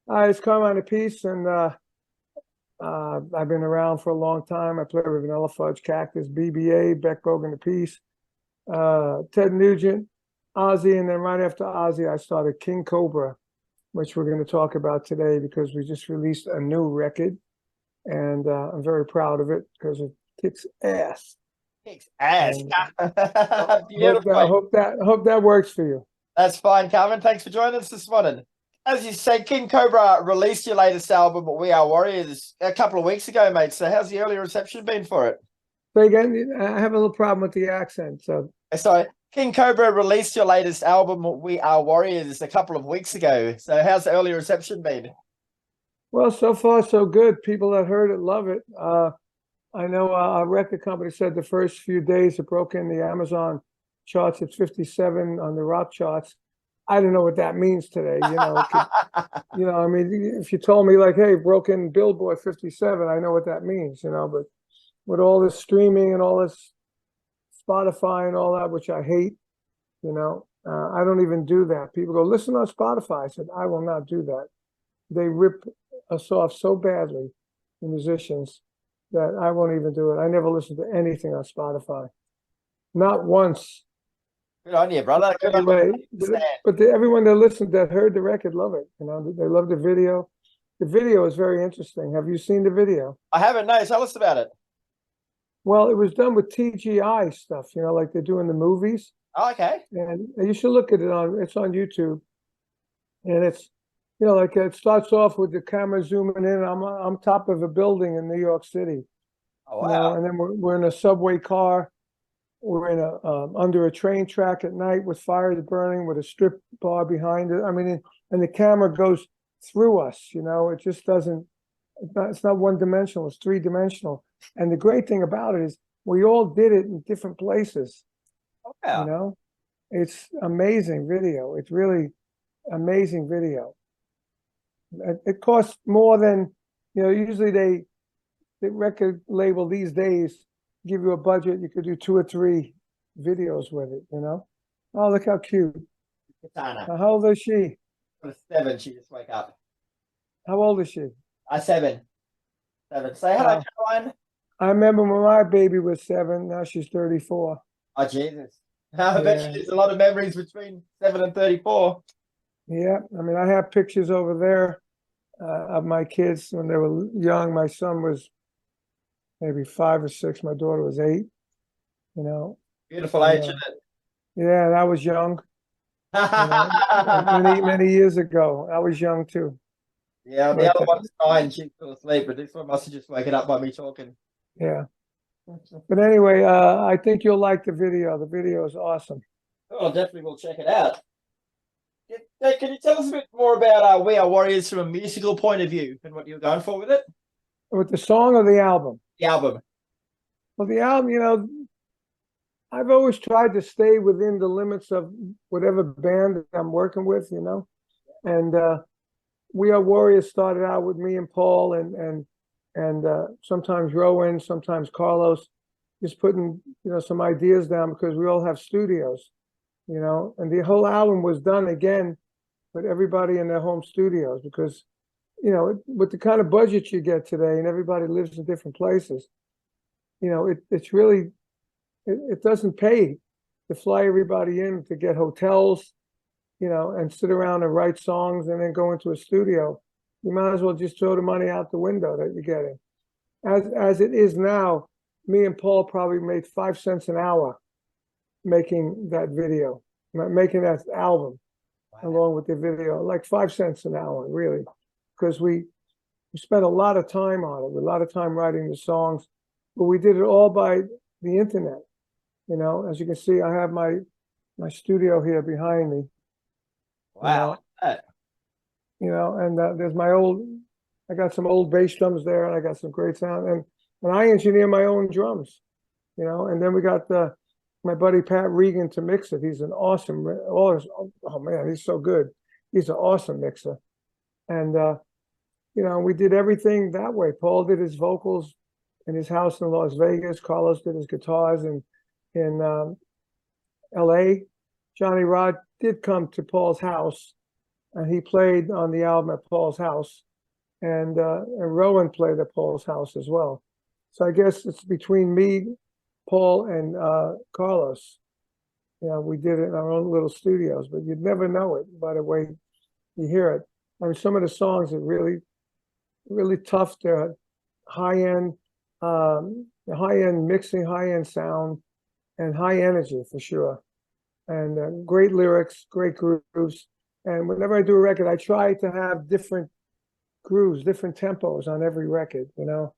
Hi, it's Carmine Appice, and I've been around for a long time. I played with Vanilla Fudge, Cactus, BBA, Beck Bogan Appice, Ted Nugent, Ozzy, and then right after Ozzy, I started King Kobra, which we're going to talk about today because we just released a new record, and I'm very proud of it because it kicks ass. Kicks ass. And Beautiful. I hope that works for you. That's fine, Carmen. Thanks for joining us this morning. As you say, King Kobra released your latest album, We Are Warriors, a couple of weeks ago, mate. So how's the early reception been for it? So again, I have a little problem with the accent, so. So King Kobra released your latest album, We Are Warriors, a couple of weeks ago. So how's the early reception been? Well, so far so good. People that heard it love it. I know a record company said the first few days it broke in the Amazon charts. It's 57 on the rock charts. I don't know what that means today. I mean, if you told me like, hey, broke in Billboard 57, I know what that means, but with all this streaming and all this Spotify and all that, which I hate, I don't even do that. People go, listen on Spotify. I said, I will not do that. They rip us off so badly, the musicians, that I won't even do it. I never listen to anything on Spotify. Not once. Good on you, brother. Good on you. But everyone that listened, that heard the record, love it. They love the video. The video is very interesting. Have you seen the video? I haven't. No, tell us about it. Well, it was done with TGI stuff, like they do in the movies. Oh, okay. And you should look at it it's on YouTube. And it's, like it starts off with the camera zooming in. I'm top of a building in New York City. Oh, wow. And then we're in a subway car. We're in a under a train track at night with fires burning with a strip bar behind it. I mean, and the camera goes through us. It just doesn't. It's not one dimensional. It's three dimensional. And the great thing about it is we all did it in different places. Oh, yeah. It's amazing video. It's really amazing video. It costs more than usually the record label these days give you a budget, you could do 2 or 3 videos with it, Oh, look how cute. Katana. How old is she? 7, she just woke up. How old is she? 7. 7. Say hello, Caroline. I remember when my baby was 7, now she's 34. Oh, Jesus. I bet there's a lot of memories between 7 and 34. Yeah, I mean, I have pictures over there of my kids when they were young. My son was maybe 5 or 6. My daughter was 8. Beautiful age, isn't it? Yeah, and I was young. Many years ago, I was young too. Yeah, the other one's 9. She's still asleep, but this one must have just woken up by me talking. Yeah. But anyway, I think you'll like the video. The video is awesome. Oh, definitely will check it out. Can you tell us a bit more about We Are Warriors from a musical point of view and what you're going for with it? With the song or the album? The album. Well, the album, I've always tried to stay within the limits of whatever band I'm working with, And We Are Warriors started out with me and Paul and sometimes Rowan, sometimes Carlos, just putting, some ideas down because we all have studios. And the whole album was done again with everybody in their home studios because, with the kind of budget you get today and everybody lives in different places, it's really, it doesn't pay to fly everybody in to get hotels, and sit around and write songs and then go into a studio. You might as well just throw the money out the window that you're getting. As it is now, me and Paul probably made 5 cents an hour making that video, making that album. Wow. Along with the video, like 5 cents an hour, really, because we spent a lot of time on it, a lot of time writing the songs, but we did it all by the internet. As you can see, I have my studio here behind me. Wow. And there's I got some old bass drums there, and I got some great sound, and I engineer my own drums, and then we got my buddy Pat Regan to mix it. He's an awesome, oh man, he's so good. He's an awesome mixer. And, we did everything that way. Paul did his vocals in his house in Las Vegas. Carlos did his guitars in LA. Johnny Rod did come to Paul's house and he played on the album at Paul's house, and Rowan played at Paul's house as well. So I guess it's between me, Paul, and Carlos. You know, we did it in our own little studios, but you'd never know it by the way you hear it. I mean, some of the songs are really, really tough. They're high-end mixing, high-end sound, and high energy for sure. And great lyrics, great grooves. And whenever I do a record, I try to have different grooves, different tempos on every record, you know,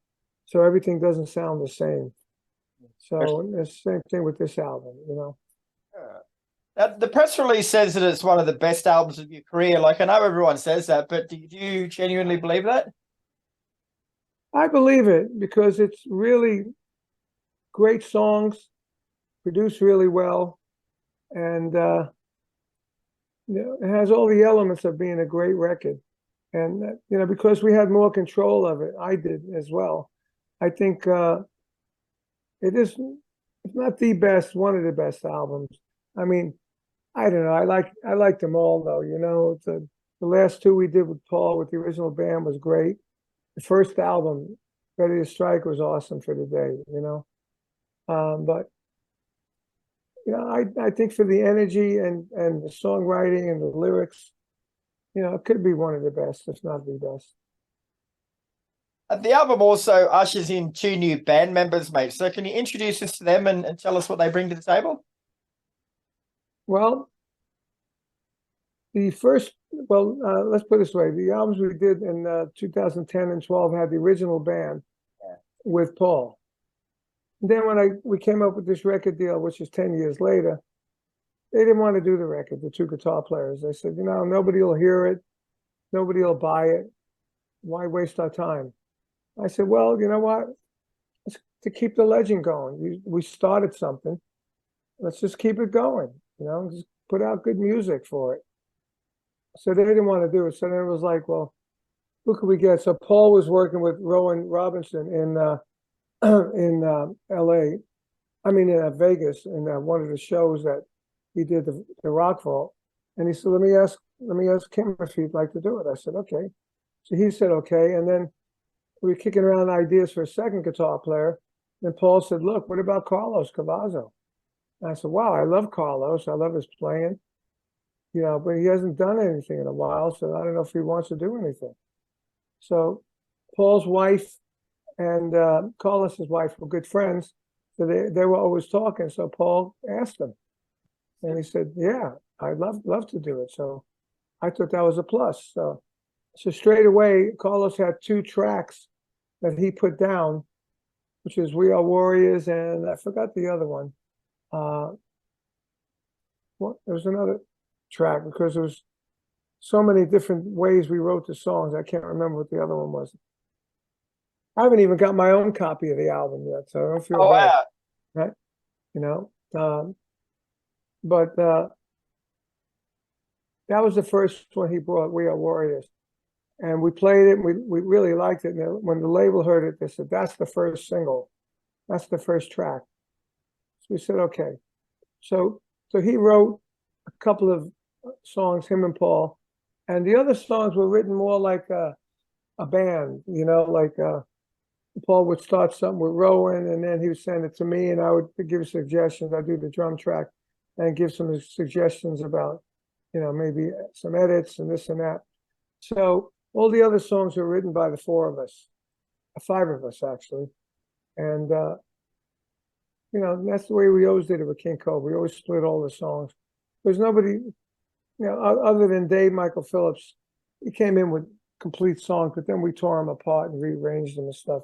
so everything doesn't sound the same. So it's the same thing with this album, you know. The press release says that it's one of the best albums of your career. Like, I know everyone says that, but do you genuinely believe that? I believe it because it's really great songs, produced really well, and you know, it has all the elements of being a great record. And you know, because we had more control of it, I did as well. I think it is, it's not the best, one of the best albums. I mean, I don't know. I like them all though. You know, the last two we did with Paul with the original band was great. The first album, Ready to Strike, was awesome for the day. You know, but you know, I think for the energy and the songwriting and the lyrics, you know, it could be one of the best, if not the best. The album also ushers in two new band members, mate. So can you introduce us to them and tell us what they bring to the table? Well, let's put it this way. The albums we did in 2010 and 12 had the original band with Paul. And then when we came up with this record deal, which is 10 years later, they didn't want to do the record, the two guitar players. They said, you know, nobody will hear it. Nobody will buy it. Why waste our time? I said, well, you know what? It's to keep the legend going. We started something. Let's just keep it going. You know, just put out good music for it. So they didn't want to do it. So then it was like, well, who could we get? So Paul was working with Rowan Robertson in L.A. I mean, in Vegas, in one of the shows that he did the Rock Vault. And he said, let me ask him if he'd like to do it. I said, okay. So he said, okay. And then we were kicking around ideas for a second guitar player. And Paul said, look, what about Carlos Cavazo? And I said, wow, I love Carlos. I love his playing, you know, but he hasn't done anything in a while. So I don't know if he wants to do anything. So Paul's wife and Carlos's wife were good friends. So they were always talking. So Paul asked him. And he said, yeah, I'd love to do it. So I thought that was a plus. So straight away, Carlos had two tracks that he put down, which is We Are Warriors, and I forgot the other one. There was another track because there was so many different ways we wrote the songs. I can't remember what the other one was. I haven't even got my own copy of the album yet, so I don't feel bad. Wow. Right? You know, but that was the first one he brought, We Are Warriors. And we played it, and we really liked it. And when the label heard it, they said, that's the first single. That's the first track. So we said, okay. So he wrote a couple of songs, him and Paul. And the other songs were written more like a band, you know, like Paul would start something with Rowan, and then he would send it to me, and I would give suggestions. I'd do the drum track and give some suggestions about, you know, maybe some edits and this and that. So all the other songs were written by the four of us, five of us actually. And, you know, that's the way we always did it with King Kobra. We always split all the songs. There's nobody, you know, other than Dave Michael Phillips, he came in with complete songs, but then we tore them apart and rearranged them and stuff.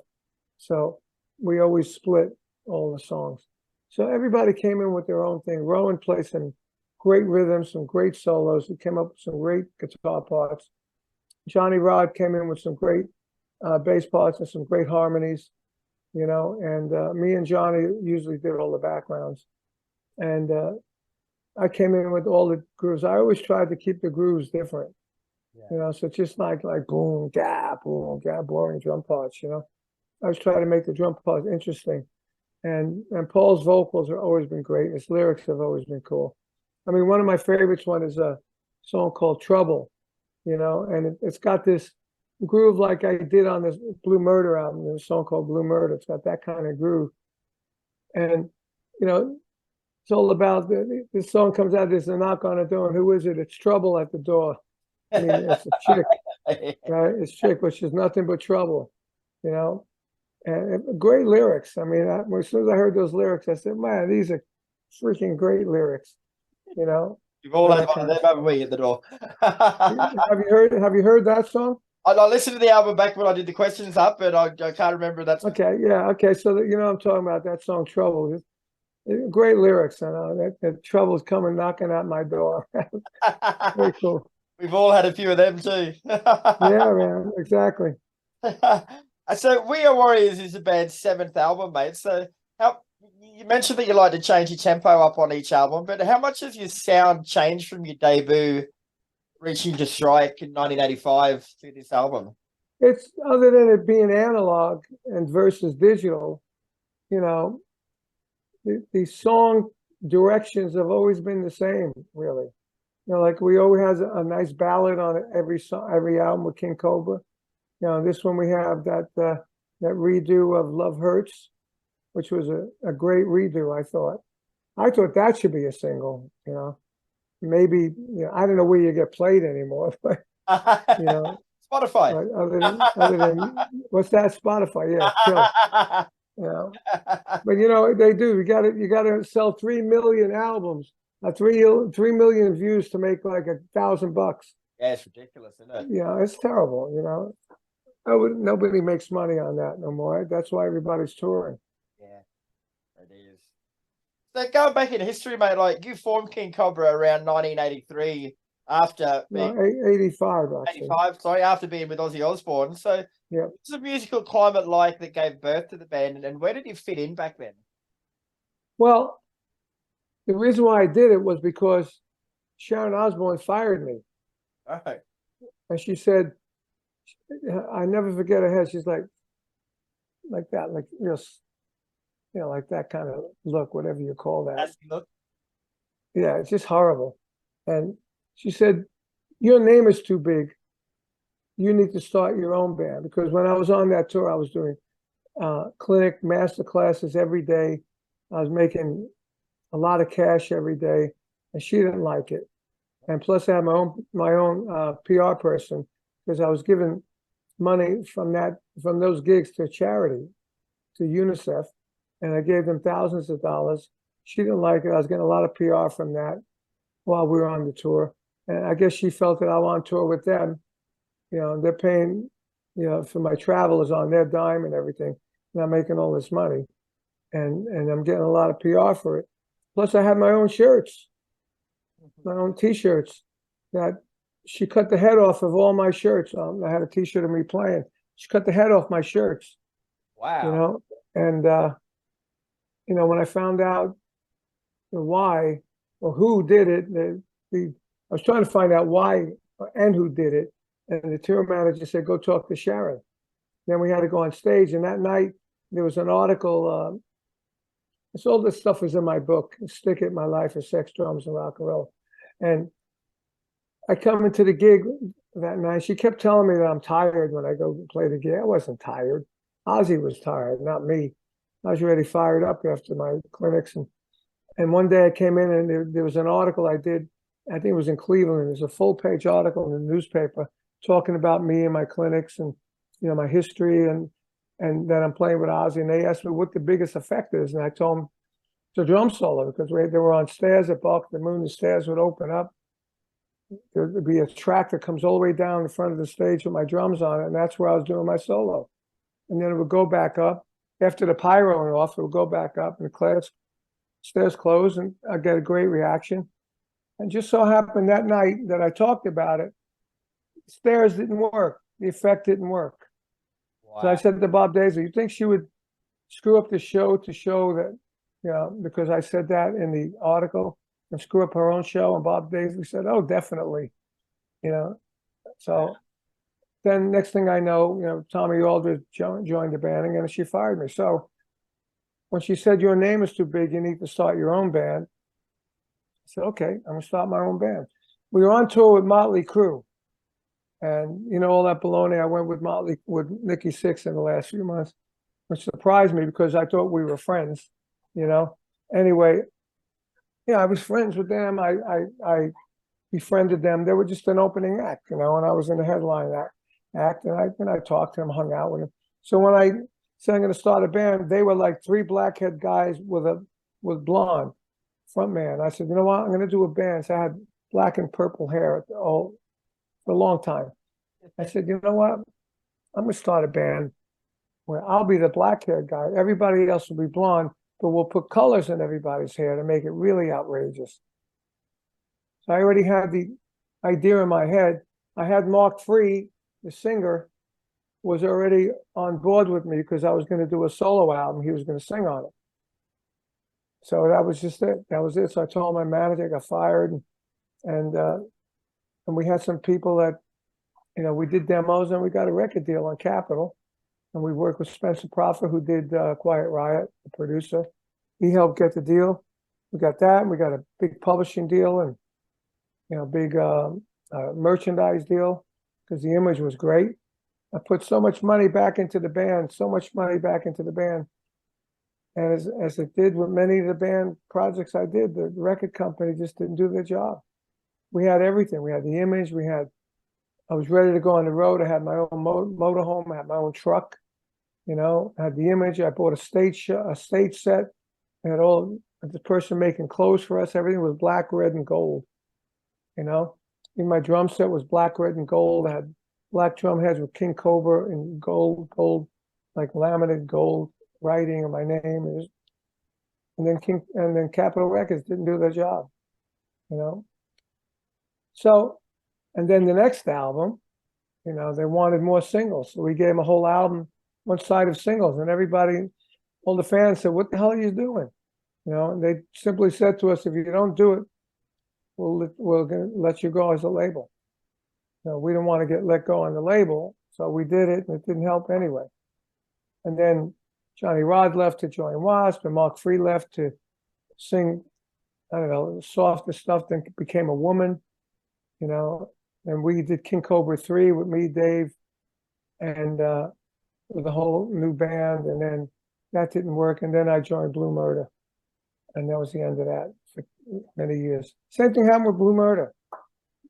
So we always split all the songs. So everybody came in with their own thing. Rowan played some great rhythms, some great solos. He came up with some great guitar parts. Johnny Rod came in with some great bass parts and some great harmonies, you know, and me and Johnny usually did all the backgrounds. And I came in with all the grooves. I always tried to keep the grooves different, you know, so it's just like boom, gap, boring drum parts, you know. I was trying to make the drum parts interesting. And Paul's vocals have always been great. His lyrics have always been cool. I mean, one of my favorites one is a song called Trouble. and it's got this groove like I did on this Blue Murder album. There's a song called Blue Murder. It's got that kind of groove. And, it's all about this song comes out, there's a knock on the door, and who is it? It's trouble at the door. I mean, it's a chick, right? It's chick, which is nothing but trouble, and great lyrics. I mean, as soon as I heard those lyrics, I said, man, these are freaking great lyrics, You've all had one of them, haven't we, at the door? Have you heard that song? I listened to the album back when I did the questions up, but I can't remember that. Okay, yeah, okay. So I'm talking about that song, Trouble. Great lyrics, that trouble's coming knocking at my door. Very cool. We've all had a few of them too. Yeah, man, exactly. So We Are Warriors is the band's 7th album, mate. So you mentioned that you like to change your tempo up on each album, but how much has your sound changed from your debut reaching to Strike in 1985 to this album? It's, other than it being analog and versus digital, the song directions have always been the same, really. Like we always has a nice ballad on every song, every album with King Kobra. This one we have that redo of Love Hurts, which was a great redo, I thought. I thought that should be a single, Maybe, I don't know where you get played anymore, but Spotify. Other than what's that? Spotify, yeah, sure. But they do. You gotta sell 3 million albums, 3 million views to make like $1,000. Yeah, it's ridiculous, isn't it? It's terrible. Nobody makes money on that no more. That's why everybody's touring. Yeah, it is. So going back in history, mate, like you formed King Kobra around 1983 after being 85, actually. 85, sorry, after being with Ozzy Osbourne. So yeah, what's the musical climate like that gave birth to the band, and where did you fit in back then? Well, the reason why I did it was because Sharon Osbourne fired me. Oh. And she said, I never forget her head. She's like that, like like that kind of look, whatever you call that. Nasty look. Yeah, it's just horrible. And she said, your name is too big. You need to start your own band. Because when I was on that tour, I was doing clinic master classes every day. I was making a lot of cash every day, and she didn't like it. And plus, I had my own PR person, because I was giving money from those gigs to charity, to UNICEF, and I gave them thousands of dollars. She didn't like it. I was getting a lot of PR from that while we were on the tour, and I guess she felt that I was on tour with them. They're paying, for my travel is on their dime and everything, and I'm making all this money, and I'm getting a lot of PR for it. Plus, I had my own shirts, my own T-shirts that she cut the head off of all my shirts. I had a T-shirt of me playing. She cut the head off my shirts. Wow. And when I found out the why or who did it, I was trying to find out why and who did it. And the tour manager said, go talk to Sharon. Then we had to go on stage. And that night, there was an article. All this stuff was in my book, Stick It, My Life of Sex, Drums, and Rock and Roll. And I come into the gig that night. She kept telling me that I'm tired when I go play the gig. I wasn't tired. Ozzy was tired, not me. I was already fired up after my clinics. And one day I came in and there was an article I did, I think it was in Cleveland. It was a full-page article in the newspaper talking about me and my clinics and, my history and that I'm playing with Ozzy. And they asked me what the biggest effect is. And I told them it's a drum solo, because they were on stairs at Bark the Moon. The stairs would open up. There would be a track that comes all the way down in front of the stage with my drums on it. And that's where I was doing my solo. And then it would go back up. After the pyro went off, it would go back up and the stairs closed, and I get a great reaction. And just so happened that night that I talked about it, the stairs didn't work. The effect didn't work. Wow. So I said to Bob Daisley, you think she would screw up the show to show that, because I said that in the article, and screw up her own show? And Bob Daisley said, oh, definitely. So then next thing I know, Tommy Aldridge joined the band, and then she fired me. So when she said, your name is too big, you need to start your own band, I said, okay, I'm going to start my own band. We were on tour with Motley Crue. And you know, all that baloney, I went with Nikki Sixx in the last few months, which surprised me because I thought we were friends, you know. Anyway, yeah, I was friends with them. I befriended them. They were just an opening act, you know, and I was in the headline act, and I talked to them, hung out with them. So when I said I'm going to start a band, they were like three blackhead guys with blonde front man. I said, you know what, I'm going to do a band. So I had black and purple hair for a long time. I said, you know what, I'm going to start a band where I'll be the black haired guy. Everybody else will be blonde, but we'll put colors in everybody's hair to make it really outrageous. So I already had the idea in my head. I had Mark Free, the singer, was already on board with me because I was going to do a solo album. He was going to sing on it. So that was just it. That was it. So I told my manager, I got fired, and we had some people that, you know, we did demos and we got a record deal on Capitol, and we worked with Spencer Proffer, who did Quiet Riot, the producer. He helped get the deal. We got that, and we got a big publishing deal, and you know, big merchandise deal, because the image was great. I put so much money back into the band, and as it did with many of the band projects I did, the record company just didn't do their job. We had everything. We had the image. I was ready to go on the road. I had my own motorhome. I had my own truck. You know, I had the image. I bought a stage set. I had all the person making clothes for us. Everything was black, red, and gold. You know, even my drum set was black, red, and gold. I had black drum heads with King Kobra and gold, like laminated gold writing of my name. And then Capitol Records didn't do their job, you know. So, and then the next album, you know, they wanted more singles. So we gave them a whole album, one side of singles, and everybody, all the fans said, what the hell are you doing? You know, and they simply said to us, if you don't do it, we're going to let you go as a label. You know, we didn't want to get let go on the label, so we did it, and it didn't help anyway. And then Johnny Rod left to join Wasp, and Mark Free left to sing, I don't know, softer stuff, then became a woman, you know. And we did King Kobra 3 with me, Dave, and with a whole new band, and then that didn't work, and then I joined Blue Murder, and that was the end of that for many years. Same thing happened with Blue Murder.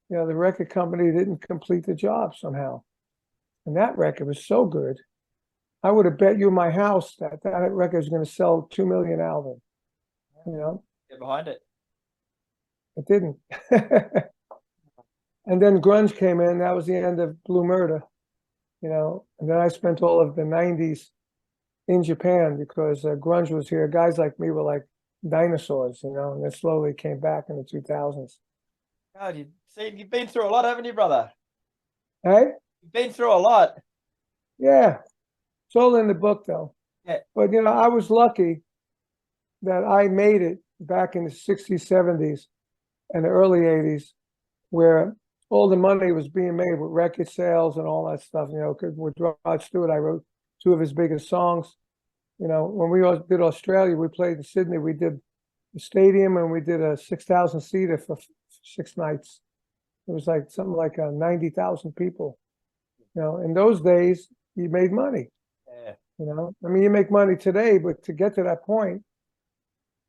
You know, the record company didn't complete the job somehow. And that record was so good. I would have bet you my house that record was going to sell 2 million albums. You know? Get behind it. It didn't. And then grunge came in. That was the end of Blue Murder. You know, and then I spent all of the 90s in Japan because grunge was here. Guys like me were like dinosaurs, you know, and then slowly came back in the 2000s. God, you've been through a lot, haven't you, brother? Hey? You've been through a lot. Yeah. It's all in the book, though. Yeah. But, you know, I was lucky that I made it back in the 60s, 70s, and the early 80s, where all the money was being made with record sales and all that stuff. You know, with Rod Stewart, I wrote 2 of his biggest songs. You know, when we did Australia, we played in Sydney. We did the stadium, and we did a 6,000-seater for 6 nights. It was like something like 90,000 people. You know, in those days, you made money. Yeah. You know, I mean, you make money today, but to get to that point,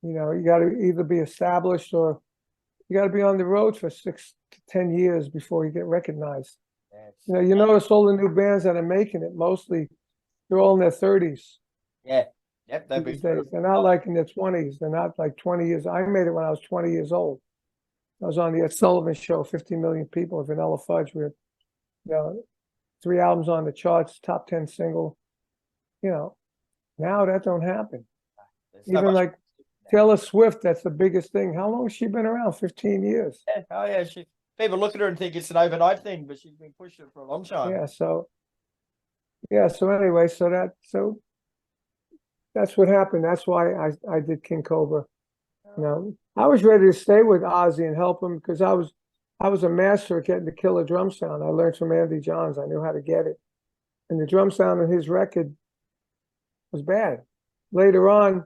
you know, you got to either be established or you got to be on the road for 6 to 10 years before you get recognized. You know, you notice all the new bands that are making it, mostly they're all in their 30s. Yeah. Yep. These days. They're not like in their 20s. They're not like 20 years. I made it when I was 20 years old. I was on the Ed Sullivan Show, 50 million people, Vanilla Fudge. We had, you know, 3 albums on the charts, top 10 single. You know, now that don't happen. Even like Taylor Swift, that's the biggest thing. How long has she been around? 15 years. Yeah. Oh, yeah. People look at her and think it's an overnight thing, but she's been pushing it for a long time. Yeah. So anyway, so that's what happened. That's why I did King Kobra. You know, I was ready to stay with Ozzy and help him because I was a master at getting the killer drum sound. I learned from Andy Johns. I knew how to get it. And the drum sound in his record was bad. Later on,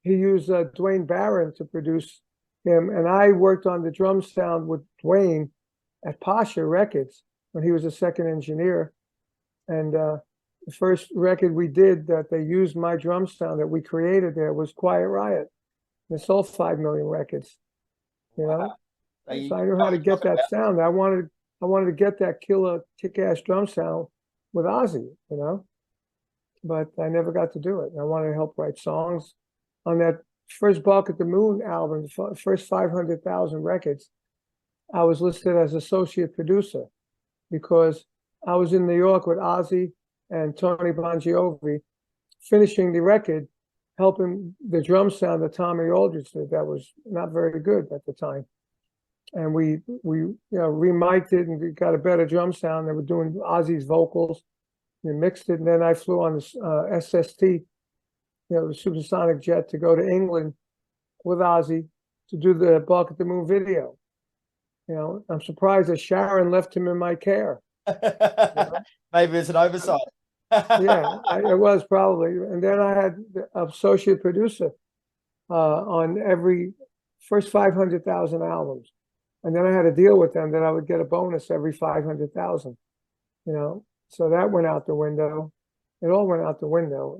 he used Dwayne Barron to produce him. And I worked on the drum sound with Dwayne at Pasha Records. when he was a second engineer. And the first record we did that they used my drum sound that we created there was Quiet Riot. They sold 5 million records, you know. So you So I knew how to get that sound. I wanted to get that killer kick-ass drum sound with Ozzy, you know. But I never got to do it. I wanted to help write songs on that first Bark at the Moon album, the first 500,000 records. I was listed as associate producer because I was in New York with Ozzy and Tony Bongiovi, finishing the record, helping the drum sound that Tommy Aldridge did. That was not very good at the time. And we remiked it and we got a better drum sound. They were doing Ozzy's vocals. We mixed it, and then I flew on this SST, the supersonic jet, to go to England with Ozzy to do the Bark at the Moon video. You know, I'm surprised that Sharon left him in my care. Maybe it's an oversight. Yeah, it was probably. And then I had the associate producer on every first 500,000 albums. And then I had a deal with them that I would get a bonus every 500,000, you know. So that went out the window. It all went out the window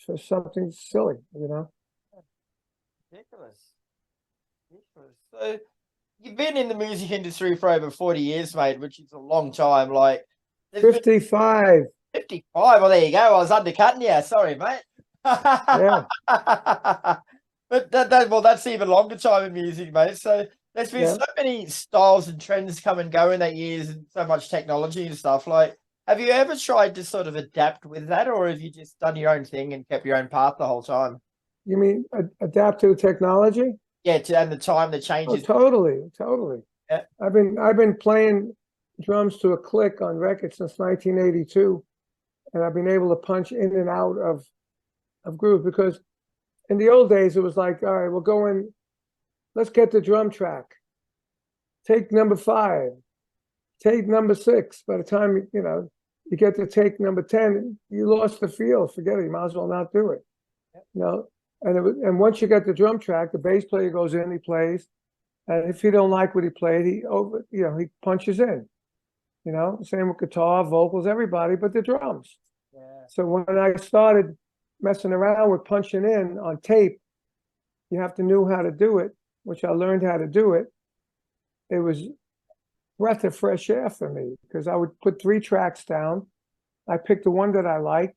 for something silly, you know. Ridiculous. So you've been in the music industry for over 40 years, mate, which is a long time. Like 55. 55. Well, there you go. I was undercutting you. Sorry, mate. Yeah. But that's even longer time in music, mate. So there's been so many styles and trends come and go in that years, and so much technology and stuff. Like, have you ever tried to sort of adapt with that, or have you just done your own thing and kept your own path the whole time? You mean adapt to technology? Yeah, and the time that changes. Oh, totally. Yeah. I've been playing drums to a click on records since 1982, and I've been able to punch in and out of grooves, because in the old days it was like, all right, we'll go in, let's get the drum track, take number 5, take number 6. By the time you get to take number 10, you lost the feel. Forget it. You might as well not do it. You know, and once you get the drum track, the bass player goes in, he plays, and if he don't like what he played, he punches in. You know, same with guitar, vocals, everybody, but the drums. Yeah. So when I started messing around with punching in on tape, you have to know how to do it, which I learned how to do it. It was breath of fresh air for me, because I would put 3 tracks down. I picked the one that I liked,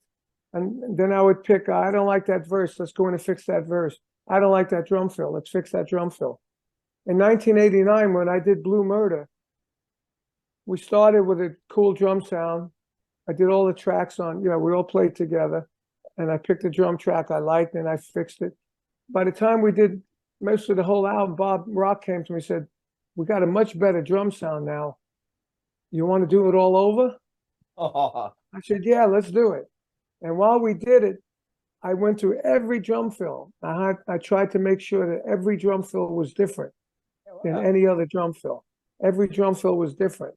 and then I would pick, I don't like that verse, let's go in and fix that verse. I don't like that drum fill, let's fix that drum fill. In 1989, when I did Blue Murder, we started with a cool drum sound. I did all the tracks on, we all played together, and I picked a drum track I liked and I fixed it. By the time we did most of the whole album, Bob Rock came to me and said, we got a much better drum sound now. You want to do it all over? Oh. I said, yeah, let's do it. And while we did it, I went through every drum fill. I tried to make sure that every drum fill was different than any other drum fill. Every drum fill was different.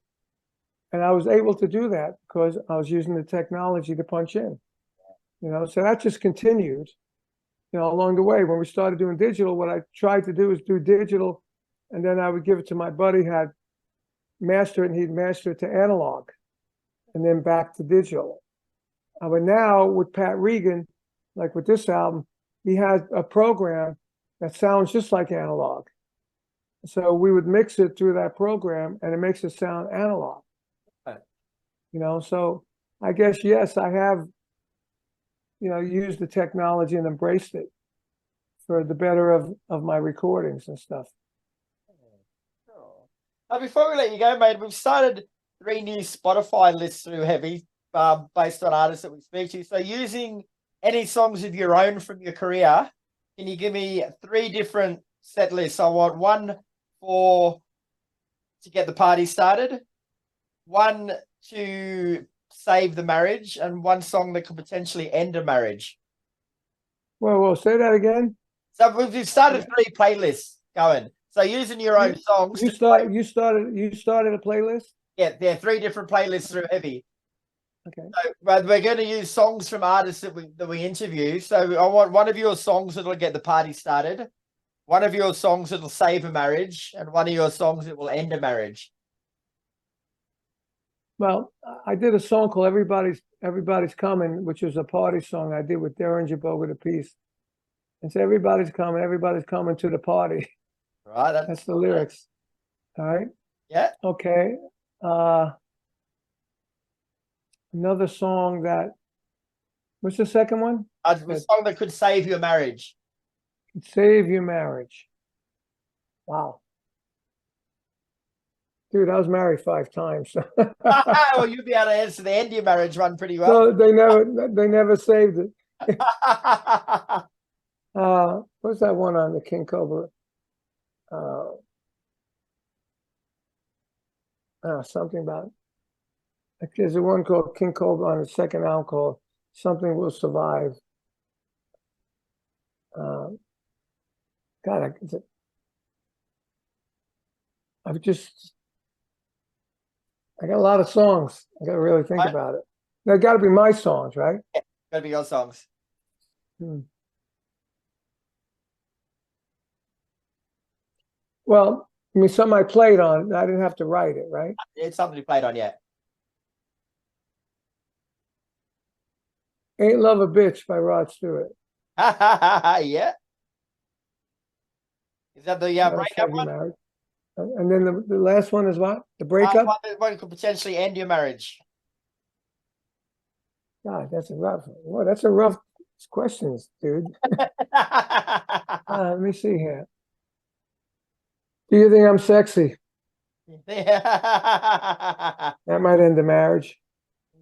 And I was able to do that because I was using the technology to punch in. So that just continued, along the way. When we started doing digital, what I tried to do is do digital, and then I would give it to my buddy, had master it, and he'd master it to analog, and then back to digital. But now with Pat Regan, like with this album, he has a program that sounds just like analog. So we would mix it through that program, and it makes it sound analog. Right. So I guess, yes, I have, used the technology and embraced it for the better of my recordings and stuff. Sure. Now, before we let you go, mate, we've started 3 new Spotify lists through Heavy, based on artists that we speak to. So using any songs of your own from your career, can you give me 3 different set lists? I want one to get the party started, one to save the marriage, and one song that could potentially end a marriage. Well, say that again. So we've started 3 playlists going. So using your own songs. You started a playlist? Yeah, there are 3 different playlists through Heavy. Okay. So, but we're going to use songs from artists that we interview. So I want one of your songs that'll get the party started, one of your songs that'll save a marriage, and one of your songs that will end a marriage. Well, I did a song called Everybody's Coming, which was a party song I did with Derringer Bogut Appice. It's everybody's coming to the party. Right. That's the lyrics. All right. Yeah. Okay. Another song that, what's the second one? A song that could save your marriage. Save Your Marriage. Wow. Dude, I was married 5 times. Well, you'll be able to answer the end of your marriage one pretty well. So they never saved it. What's that one on the King Kobra? Something about, there's a one called King Kobra on the second album called Something Will Survive. God, I got a lot of songs. I got to really think about it. They got to be my songs, right? Yeah, gotta be your songs. Well, I mean, something I played on. I didn't have to write it, right? It's something you played on, yeah. Ain't Love a Bitch by Rod Stewart. Yeah. Is that the breakup one? Married. And then the last one is what? The breakup? One could potentially end your marriage. God, that's a rough questions, dude. Let me see here. Do you think I'm sexy? That might end the marriage.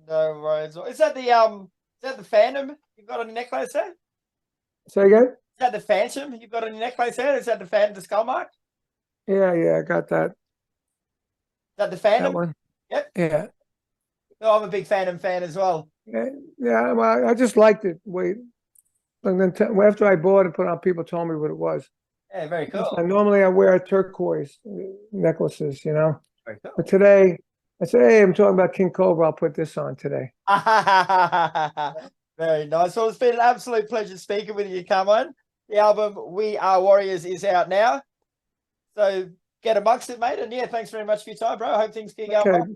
No worries. Is that the Phantom you've got on your necklace there? Say again? Is that the Phantom you've got on your necklace there? Is that the Phantom, the skull mark? Yeah, I got that. Is that the Phantom? That one? Yep. Yeah. No, I'm a big Phantom fan as well. Yeah, well, I just liked it. Wait. And then after I bought it, put on, people told me what it was. Yeah, very cool. Normally I wear turquoise necklaces, Very cool. But today, I said, hey, I'm talking about King Kobra. I'll put this on today. Very nice. Well, it's been an absolute pleasure speaking with you, Carmine. The album We Are Warriors is out now. So get amongst it, mate. And yeah, thanks very much for your time, bro. I hope things keep going well.